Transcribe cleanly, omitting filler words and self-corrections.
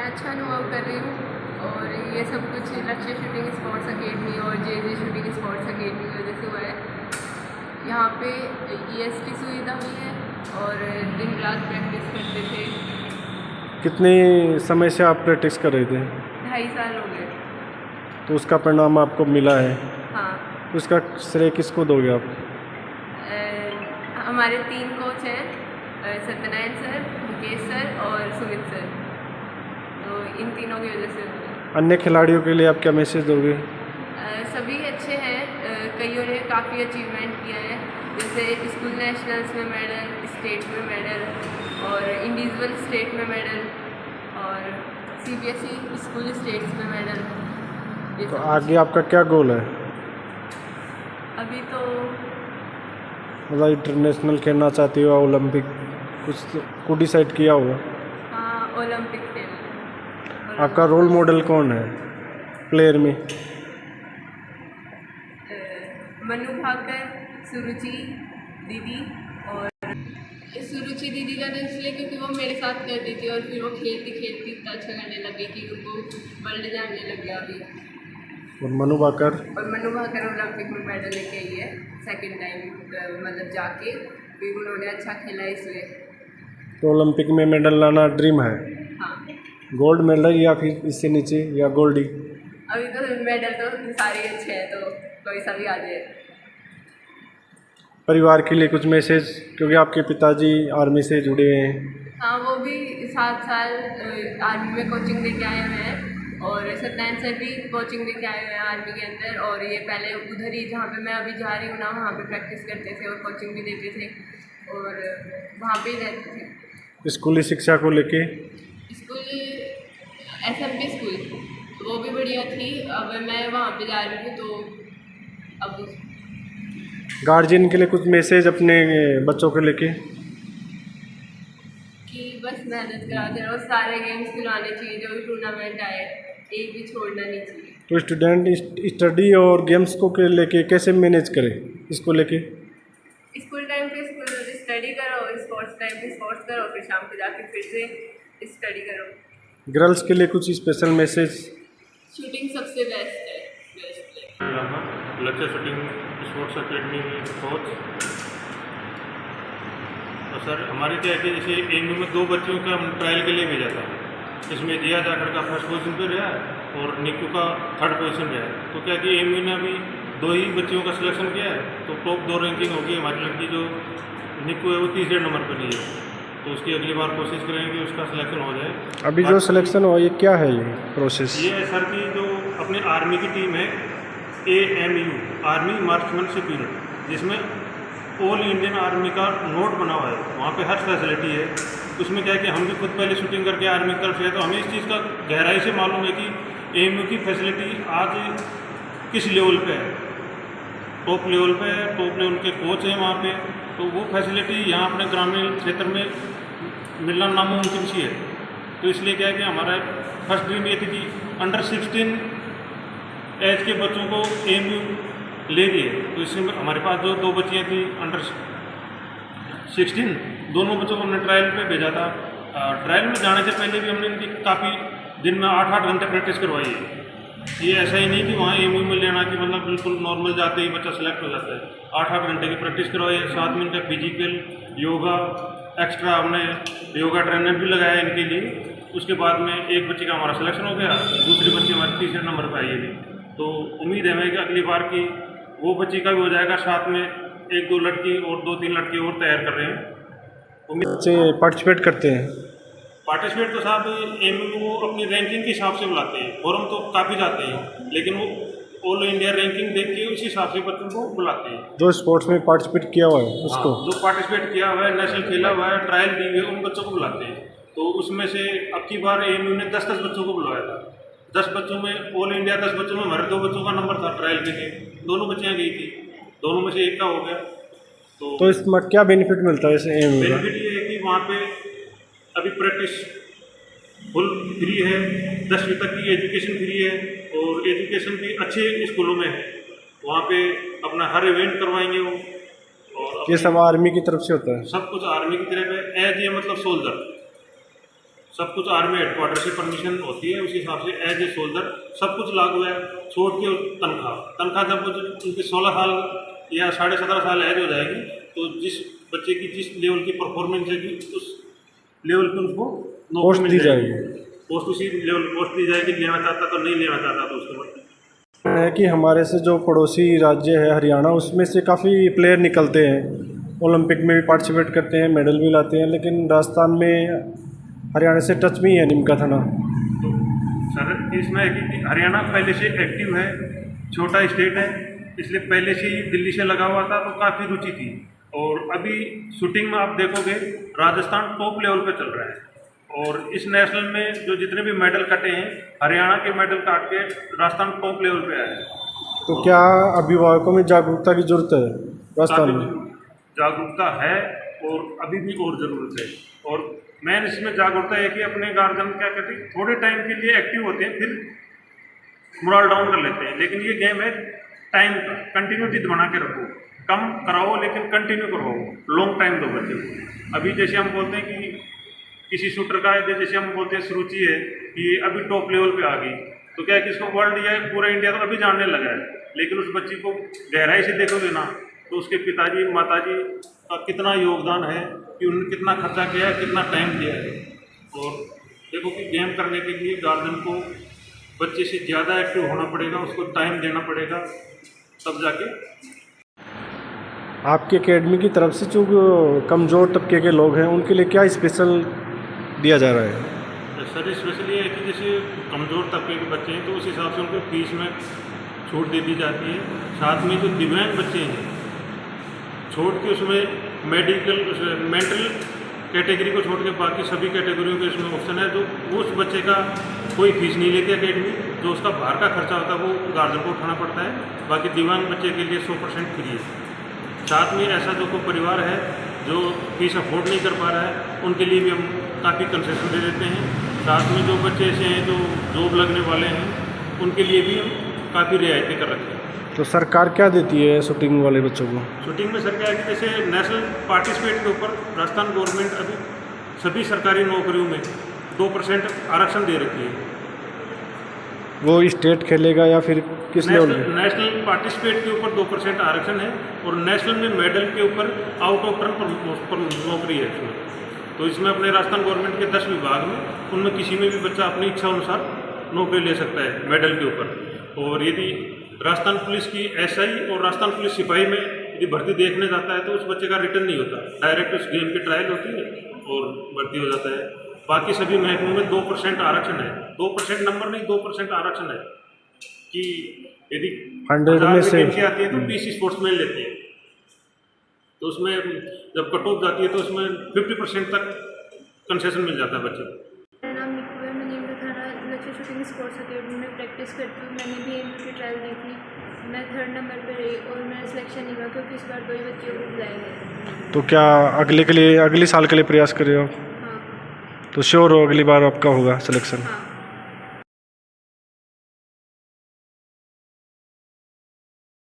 अच्छा अनुभव कर रही हूँ और ये सब कुछ लक्ष्य शूटिंग स्पोर्ट्स अकेडमी और जे शूटिंग स्पोर्ट्स अकेडमी की वजह से हुआ है। यहाँ पे EST सुविधा भी है और दिन रात प्रैक्टिस करते थे। कितने समय से आप प्रैक्टिस कर रहे थे? 2.5 साल हो गए। तो उसका परिणाम आपको मिला है? हाँ। उसका श्रेय किसको दोगे आप? हमारे 3 कोच हैं, सत्यनारायण सर, मुकेश सर और सुमित सर, तो इन तीनों की वजह से हुआ है। अन्य खिलाड़ियों के लिए आप क्या मैसेज दोगे? सभी अच्छे हैं, कईयों ने काफ़ी अचीवमेंट किया है, जैसे स्कूल नेशनल्स में मेडल, स्टेट में मेडल और इंडिविजुअल स्टेट में मेडल और CBSE स्कूल स्टेट्स में मेडल। तो आगे आपका क्या गोल है? अभी तो मतलब इंटरनेशनल खेलना चाहती हो, ओलंपिक कुछ डिसाइड किया होगा? हाँ, ओलंपिक खेलना। आपका रोल मॉडल कौन है प्लेयर में? मनु भाकर, सुरुचि दीदी। और सुरुचि दीदी का तो इसलिए क्योंकि वो मेरे साथ करती थी और फिर वो खेलती खेलती इतना अच्छा करने लगी कि उनको वर्ल्ड जानने लग गया अभी। और मनु भाकर? और मनु भाकर ओलंपिक में मेडल लेके आई है सेकंड टाइम, मतलब जाके फिर उन्होंने अच्छा खेला इसलिए। तो ओलंपिक में मेडल लाना ड्रीम है? हाँ। गोल्ड मेडल या फिर इससे नीचे या गोल्ड ही? अभी तो मेडल तो सारे अच्छे हैं, तो कोई सा भी आ जाए। परिवार के लिए कुछ मैसेज, क्योंकि आपके पिताजी आर्मी से जुड़े हुए हैं? हाँ, वो भी 7 साल आर्मी में कोचिंग लेके आए हुए हैं और सत्यनारायण सर भी कोचिंग लेके आए हुए हैं आर्मी के अंदर। और ये पहले उधर ही जहाँ पे मैं अभी जा रही हूँ ना, वहाँ पे प्रैक्टिस करते थे और कोचिंग भी देते थे और वहाँ पे ही रहते थे। स्कूली शिक्षा को लेके? स्कूल SMP स्कूल वो भी बढ़िया थी। अब मैं वहाँ पे जा रही हूँ तो अब गार्जियन के लिए कुछ मैसेज अपने बच्चों को लेके? कि बस मेहनत कराते रहो, सारे गेम्स खिलाने चाहिए, जो भी टूर्नामेंट आए एक भी छोड़ना नहीं चाहिए। तो स्टूडेंट स्टडी और गेम्स को के लेके कैसे मैनेज करें इसको लेके? स्कूल टाइम पे स्कूल स्टडी करो, स्पोर्ट्स टाइम पे स्पोर्ट्स करो, फिर शाम को जाके फिर से स्टडी करो। गर्ल्स के लिए कुछ स्पेशल मैसेज? शूटिंग सबसे बेस्ट है, बेस्ट है। लक्ष्य शूटिंग स्पोर्ट्स अकेडमी कोच। तो सर हमारे क्या है कि जैसे AMU में 2 बच्चों का हम ट्रायल के लिए भेजा था, इसमें जिया जाखड़ का फर्स्ट पोजीशन पे रहा और निक्कू का 3rd पोजीशन रहा। तो क्या कि AMU ने अभी 2 ही बच्चियों का सिलेक्शन किया है, तो टॉप 2 रैंकिंग होगी। हमारी लड़की जो निक्कू है वो 3रे नंबर पर नहीं है, तो उसकी अगली बार कोशिश करेंगे कि उसका सिलेक्शन हो जाए। अभी जो सिलेक्शन हुआ ये क्या है, ये प्रोसेस? ये है सर की जो अपने आर्मी की टीम है AMU आर्मी मार्क्समैन सुपीरियर, जिसमें ऑल इंडियन आर्मी का नोट बना हुआ है, वहाँ पे हर फैसिलिटी है। उसमें क्या है कि हम भी खुद पहले शूटिंग करके आर्मी की तरफ से है, तो हमें इस चीज़ का गहराई से मालूम है कि AMU की फैसिलिटी आज किस लेवल पे है, टॉप लेवल पे है, टॉप लेवल के कोच हैं वहाँ पे। तो वो फैसिलिटी यहाँ अपने ग्रामीण क्षेत्र में मिलना नामुमकिन सी है। तो इसलिए क्या है कि हमारा फर्स्ट ड्रीम ये थी कि अंडर 16 एज के बच्चों को AMU ले गए। तो इसमें हमारे पास जो 2 बच्चियाँ थी अंडर 16, दोनों बच्चों को हमने ट्रायल पे भेजा था। ट्रायल में जाने से पहले भी हमने इनकी काफ़ी दिन में 8-8 घंटे प्रैक्टिस करवाई है। ये ऐसा ही नहीं कि वहाँ AMU में लेना कि मतलब बिल्कुल नॉर्मल जाते ही बच्चा सेलेक्ट हो जाता है। 8-8 घंटे की प्रैक्टिस करवाई है, 7 मिनट का फिजिकल, योगा, एक्स्ट्रा हमने योगा ट्रेनर भी लगाया इनके लिए। उसके बाद में एक बच्चे का हमारा सिलेक्शन हो गया, दूसरी बच्ची हमारे 3रे नंबर पर आई है। तो उम्मीद है हमें कि अगली बार की वो बच्ची का भी हो जाएगा। साथ में 1-2 लड़की और 2-3 लड़के और तैयार कर रहे हैं। बच्चे पार्टिसिपेट करते हैं? पार्टिसिपेट तो साहब AMU वो अपनी रैंकिंग के हिसाब से बुलाते हैं, फॉरम तो काफ़ी जाते हैं, लेकिन वो ऑल इंडिया रैंकिंग देख के उस हिसाब से बच्चों को बुलाते हैं। जो स्पोर्ट्स में पार्टिसिपेट किया हुआ है उसको? हाँ, जो पार्टिसिपेट किया हुआ है, नेशनल खेला हुआ है, ट्रायल दी हुई है, उन बच्चों को बुलाते हैं। तो उसमें से अब की बार AMU ने 10-10 बच्चों को बुलाया था। 10 बच्चों में ऑल इंडिया 10 बच्चों में हमारे 2 बच्चों का नंबर था ट्रायल के लिए, दोनों बच्चियाँ गई थी, दोनों में से एक का हो गया। तो इसमें क्या बेनिफिट मिलता है इस AMU का? बेनिफिट ये है कि वहाँ पे अभी प्रैक्टिस फुल फ्री है, 10वीं तक की एजुकेशन फ्री है और एजुकेशन भी अच्छे स्कूलों में है। वहाँ पे अपना हर इवेंट करवाएंगे वो, और ये सब आर्मी की तरफ से होता है? सब कुछ आर्मी की तरफ है। एज ये मतलब सब कुछ आर्मी हेडक्वार्टर से परमिशन होती है, उस हिसाब से एज ए सोल्जर सब कुछ लागू है। छोड़ के तनख्वाह जब उनकी 16 साल या 17.5 साल एज हो जाएगी तो जिस बच्चे की जिस लेवल की परफॉर्मेंस है उस लेवल की उनको पोस्ट दी जाएगी। पोस्ट उसी लेवल पोस्ट दी जाएगी। लेना चाहता तो नहीं लेना चाहता तो उसके बाद है कि हमारे से जो पड़ोसी राज्य है हरियाणा, उसमें से काफ़ी प्लेयर निकलते हैं, ओलंपिक में भी पार्टिसिपेट करते हैं, मेडल भी लाते हैं, लेकिन राजस्थान में हरियाणा से टच में ही है निमका थाना। तो सर इसमें है कि हरियाणा पहले से एक्टिव है, छोटा स्टेट है, इसलिए पहले से ही दिल्ली से लगा हुआ था तो काफ़ी रुचि थी। और अभी शूटिंग में आप देखोगे राजस्थान टॉप लेवल पे चल रहा है। और इस नेशनल में जो जितने भी मेडल कटे हैं हरियाणा के मेडल काट के राजस्थान टॉप लेवल पे आया है। तो क्या अभिभावकों में जागरूकता की जरूरत है राजस्थान में? जागरूकता है और अभी भी और ज़रूरत है। और मेन इसमें जागरूकता है कि अपने गार्जियन क्या कहते हैं, थोड़े टाइम के लिए एक्टिव होते हैं फिर मोरल डाउन कर लेते हैं। लेकिन ये गेम है टाइम का, कंटिन्यूटी बना के रखो, कम कराओ लेकिन कंटिन्यू करवाओ, लॉन्ग टाइम दो बच्चे को। अभी जैसे हम बोलते हैं कि किसी शूटर का जैसे हम बोलते हैं सुरुचि है कि अभी टॉप लेवल पे आ गई, तो क्या है कि इसको वर्ल्ड या पूरा इंडिया तो अभी जानने लगा है। लेकिन उस बच्ची को गहराई से देखोगे ना तो उसके पिताजी माताजी का कितना योगदान है कि उन्होंने कितना खर्चा किया है, कितना टाइम दिया है। और देखो कि गेम करने के लिए गार्जियन को बच्चे से ज़्यादा एक्टिव होना पड़ेगा, उसको टाइम देना पड़ेगा, तब जाके। आपकी एकेडमी की तरफ से जो कमज़ोर तबके के लोग हैं उनके लिए क्या स्पेशल दिया जा रहा है? सर स्पेशली है कि जैसे कमज़ोर तबके के बच्चे हैं तो उस हिसाब से उनको फीस में छूट दे दी जाती है। साथ में जो दिव्यांग बच्चे हैं छोड़ के उसमें मेंटल कैटेगरी को छोड़ के बाकी सभी कैटेगरियों के इसमें ऑप्शन है। जो उस बच्चे का कोई फीस नहीं लेती एकेडमी, जो उसका बाहर का खर्चा होता है वो गार्जियन को उठाना पड़ता है। बाकी दिव्यांग बच्चे के लिए 100% फ्री है। साथ में ऐसा जो कोई परिवार है जो फीस अफोर्ड नहीं कर पा रहा है उनके लिए भी हम काफ़ी कंसेशन दे देते हैं। साथ में जो बच्चे ऐसे हैं जो जॉब लगने वाले हैं उनके लिए भी हम काफ़ी रियायतें कर रखे हैं। तो सरकार क्या देती है शूटिंग वाले बच्चों को? शूटिंग में सरकार की जैसे नेशनल पार्टिसिपेट के ऊपर राजस्थान गवर्नमेंट अभी सभी सरकारी नौकरियों में 2% आरक्षण दे रखी है। वो स्टेट खेलेगा या फिर किस लेवल पे? नेशनल पार्टिसिपेट के ऊपर 2% आरक्षण है और नेशनल में मेडल के ऊपर आउट ऑफ टर्न पर नौकरी है इसमें। तो इसमें अपने राजस्थान गवर्नमेंट के 10 विभाग में उनमें किसी में भी बच्चा अपनी इच्छा अनुसार नौकरी ले सकता है मेडल के ऊपर। और यदि राजस्थान पुलिस की एसआई और राजस्थान पुलिस सिपाही में यदि भर्ती देखने जाता है तो उस बच्चे का रिटर्न नहीं होता, डायरेक्ट उस गेम की ट्रायल होती है और भर्ती हो जाता है। बाकी सभी महकमों में 2% आरक्षण है, 2% नंबर नहीं 2% आरक्षण है कि यदि 100 में से आती है तो 20 स्पोर्ट्समैन लेते हैं, तो उसमें जब कट ऑफ जाती है तो उसमें 50% तक कंसेशन मिल जाता है बच्चे को। मेरा नाम निकू है, मैं निमका थाना लक्ष्य शूटिंग स्पोर्ट्स अकेडमी में प्रैक्टिस करती हूँ। मैंने भी एम की ट्रायल दी थी, मैं 3rd नंबर पर रही और मेरा सिलेक्शन नहीं हुआ क्योंकि इस बार 2 बच्चे को बुलाएंगे। तो क्या अगले साल के लिए प्रयास कर रहे हो? हाँ तो श्योर हो अगली बार आपका होगा सिलेक्शन? हाँ।